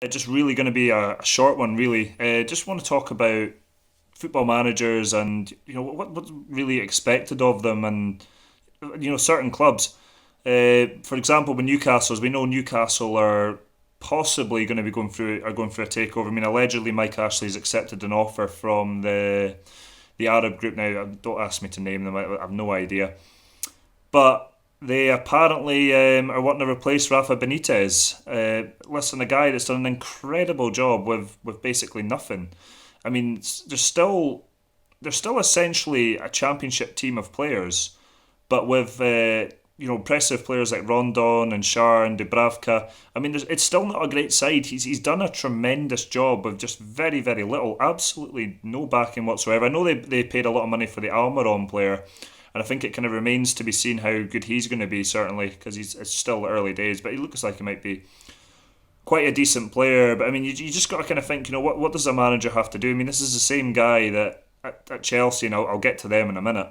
It's just really going to be a short one, really. Just want to talk about football managers and what's really expected of them, and certain clubs. For example, with Newcastle, as we know, Newcastle are possibly going to be going through a takeover. I mean, allegedly, Mike Ashley's accepted an offer from the Arab group. Now, don't ask me to name them. I have no idea, but they apparently are wanting to replace Rafa Benitez. Listen, a guy that's done an incredible job with basically nothing. I mean, they're still essentially a championship team of players, but with impressive players like Rondon and Schär and Dubravka. I mean, it's still not a great side. He's done a tremendous job with just very very little, absolutely no backing whatsoever. I know they paid a lot of money for the Almiron player, and I think it kind of remains to be seen how good he's going to be, certainly, because it's still early days, but he looks like he might be quite a decent player. But I mean, you just got to kind of think, what does a manager have to do? I mean, this is the same guy that at Chelsea, and I'll get to them in a minute,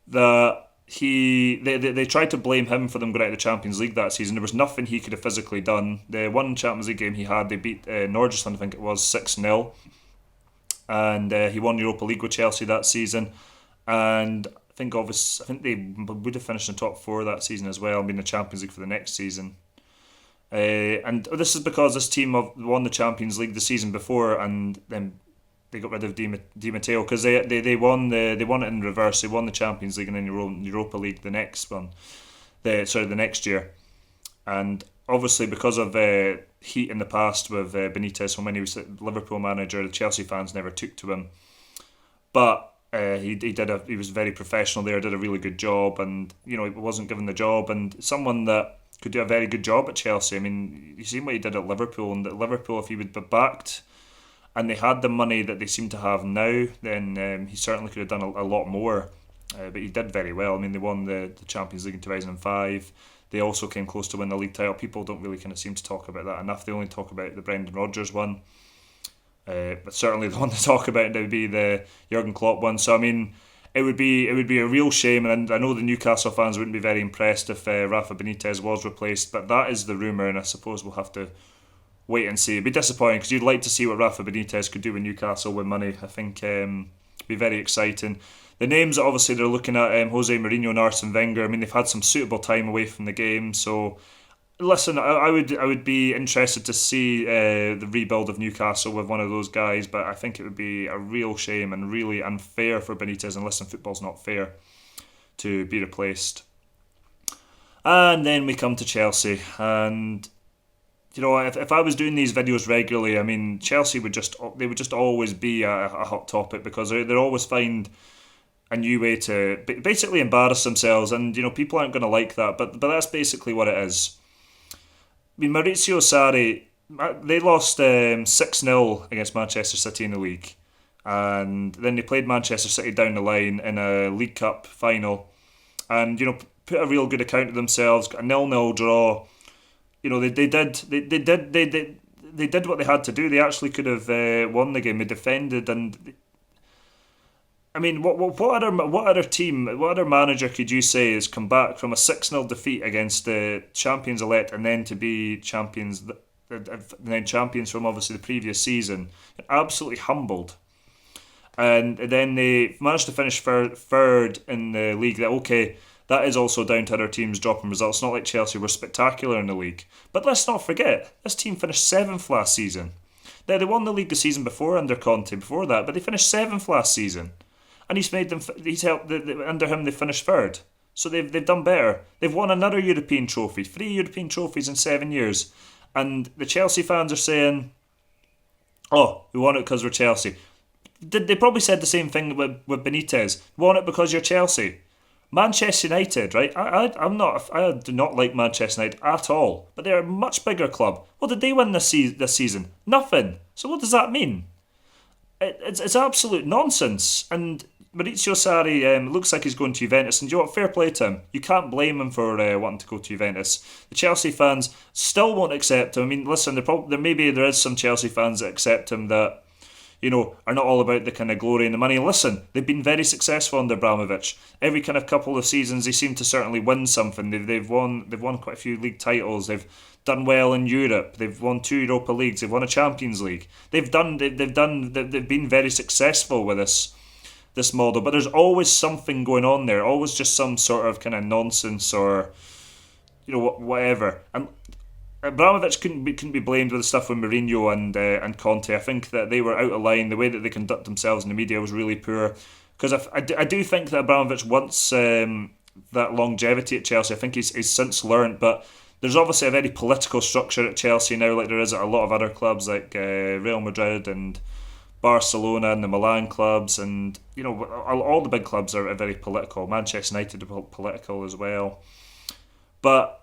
that they tried to blame him for them going out of the Champions League that season. There was nothing he could have physically done. The one Champions League game he had, they beat Nordjylland, I think it was 6-0, and he won Europa League with Chelsea that season. And I think they would have finished in top four that season as well, being the Champions League for the next season. And this is because this team won the Champions League the season before, and then they got rid of Di Matteo because they won it in reverse. They won the Champions League and then Europa League the next one, the next year. And obviously because of heat in the past with Benitez, when he was Liverpool manager, the Chelsea fans never took to him. But he was very professional there, did a really good job, and he wasn't given the job, and someone that could do a very good job at Chelsea. I mean, you seen what he did at Liverpool, and at Liverpool, if he would be backed and they had the money that they seem to have now, then he certainly could have done a lot more. But he did very well. I mean, they won the Champions League in 2005. They also came close to win the league title. People don't really kind of seem to talk about that enough. They only talk about the Brendan Rodgers one. But certainly the one to talk about would be the Jurgen Klopp one. So I mean, it would be a real shame, and I know the Newcastle fans wouldn't be very impressed if Rafa Benitez was replaced. But that is the rumour, and I suppose we'll have to wait and see. It'd be disappointing because you'd like to see what Rafa Benitez could do with Newcastle with money. I think it'd be very exciting. The names that obviously they're looking at, Jose Mourinho and Arsene Wenger. I mean, they've had some suitable time away from the game, so listen, I would be interested to see the rebuild of Newcastle with one of those guys, but I think it would be a real shame and really unfair for Benitez. And listen, football's not fair to be replaced. And then we come to Chelsea, and if I was doing these videos regularly, I mean, Chelsea would just always be a hot topic because they'd always find a new way to basically embarrass themselves, and people aren't going to like that, but that's basically what it is. I mean, Maurizio Sarri, they lost 6-0 against Manchester City in the league. And then they played Manchester City down the line in a League Cup final. And, put a real good account of themselves, got a 0-0 draw. They did what they had to do. They actually could have won the game. They defended, and I mean, what other manager could you say has come back from a 6-0 defeat against the champions elect and then to be champions, and then champions from obviously the previous season, absolutely humbled, and then they managed to finish third in the league. That okay, that is also down to other teams dropping results. It's not like Chelsea were spectacular in the league, but let's not forget this team finished seventh last season. They won the league the season before under Conte. Before that, but they finished seventh last season. And he's made them. He's helped. Under him, they finished third, so they've done better. They've won another European trophy, 3 European trophies in 7 years, and the Chelsea fans are saying, "Oh, we won it because we're Chelsea." They probably said the same thing with Benitez. We won it because you're Chelsea. Manchester United, right? I do not like Manchester United at all, but they're a much bigger club. What did they win this season? Nothing. So what does that mean? It's absolute nonsense. And Maurizio Sarri looks like he's going to Juventus, and you know what? Fair play to him. You can't blame him for wanting to go to Juventus. The Chelsea fans still won't accept him. I mean, listen, there is some Chelsea fans that accept him that are not all about the kind of glory and the money. Listen, they've been very successful under Abramovich. Every kind of couple of seasons, they seem to certainly win something. They've won quite a few league titles. They've done well in Europe. They've won 2 Europa Leagues. They've won a Champions League. They've been very successful with this model. But there's always something going on there. Always just some sort of kind of nonsense or whatever. And Abramovich couldn't be blamed with the stuff with Mourinho and Conte. I think that they were out of line. The way that they conduct themselves in the media was really poor. Because I do think that Abramovich wants that longevity at Chelsea. I think he's since learnt, but there's obviously a very political structure at Chelsea now, like there is at a lot of other clubs, like Real Madrid and Barcelona and the Milan clubs, and all the big clubs are very political. Manchester United are political as well, but.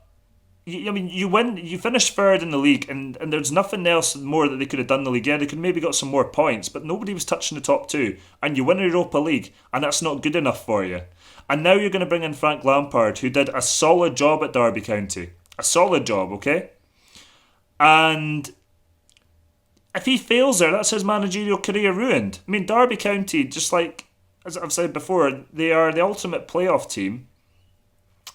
I mean, you finish third in the league, and there's nothing else more that they could have done in the league. Yeah, they could maybe got some more points, but nobody was touching the top two. And you win a Europa League, and that's not good enough for you. And now you're going to bring in Frank Lampard, who did a solid job at Derby County. A solid job, okay? And if he fails there, that's his managerial career ruined. I mean, Derby County, just like, as I've said before, they are the ultimate playoff team.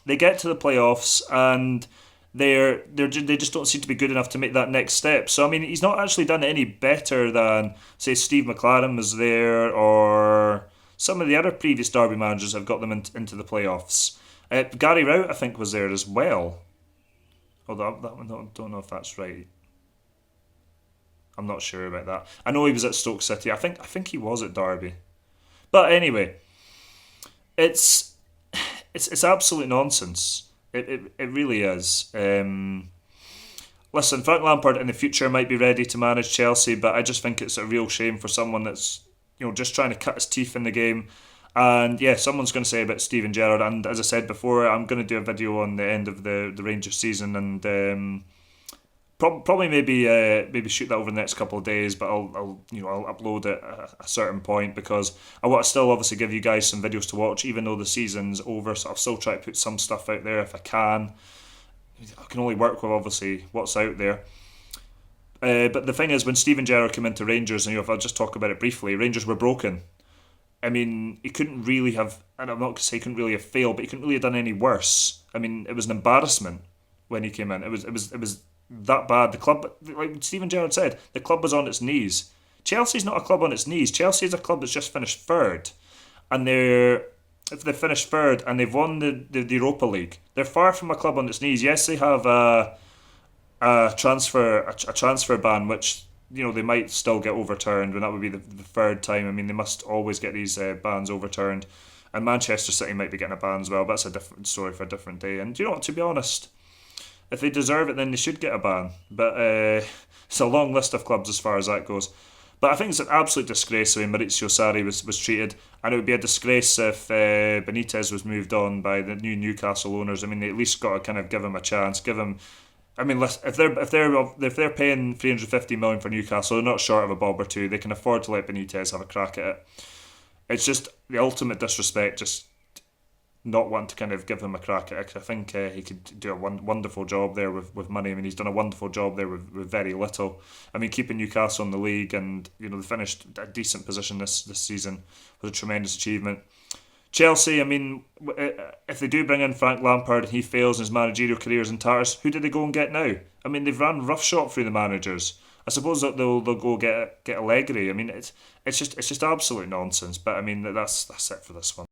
They get to the playoffs, and they just don't seem to be good enough to make that next step. So I mean, he's not actually done it any better than, say, Steve McLaren was there, or some of the other previous Derby managers have got them into the playoffs. Gary Rowett, I think, was there as well. Although I don't know if that's right. I'm not sure about that. I know he was at Stoke City. I think he was at Derby. But anyway, it's absolute nonsense. It really is. Listen, Frank Lampard in the future might be ready to manage Chelsea, but I just think it's a real shame for someone that's just trying to cut his teeth in the game. And yeah, someone's going to say about Steven Gerrard. And as I said before, I'm going to do a video on the end of the Rangers season, and probably maybe shoot that over the next couple of days. But I'll upload it at a certain point, because I want to still obviously give you guys some videos to watch, even though the season's over. So I'll still try to put some stuff out there if I can. I can only work with obviously what's out there. But the thing is, when Steven Gerrard came into Rangers, and if I'll just talk about it briefly, Rangers were broken. I mean, he couldn't really have, and I'm not going to say he couldn't really have failed, but he couldn't really have done any worse. I mean, it was an embarrassment when he came in. It was that bad. The club, like Steven Gerrard said, the club was on its knees. Chelsea's not a club on its knees. Chelsea is a club that's just finished third, and if they finished third and they've won the Europa League, they're far from a club on its knees. Yes, they have a transfer ban, which they might still get overturned, and that would be the third time. I mean, they must always get these bans overturned, and Manchester City might be getting a ban as well. But that's a different story for a different day. And to be honest, if they deserve it, then they should get a ban. But it's a long list of clubs as far as that goes. But I think it's an absolute disgrace the way Maurizio Sarri was treated, and it would be a disgrace if Benitez was moved on by the new Newcastle owners. I mean, they at least got to kind of give him a chance, give him. I mean, if they're paying 350 million for Newcastle, they're not short of a bob or two. They can afford to let Benitez have a crack at it. It's just the ultimate disrespect, just not wanting to kind of give him a crack at it. 'Cause I think he could do a wonderful job there with money. I mean, he's done a wonderful job there with very little. I mean, keeping Newcastle in the league, and they finished a decent position this season was a tremendous achievement. Chelsea, I mean, if they do bring in Frank Lampard and he fails and his managerial career is in tatters, who do they go and get now? I mean, they've run roughshod through the managers. I suppose that they'll go get Allegri. I mean, it's just absolute nonsense. But I mean, that's it for this one.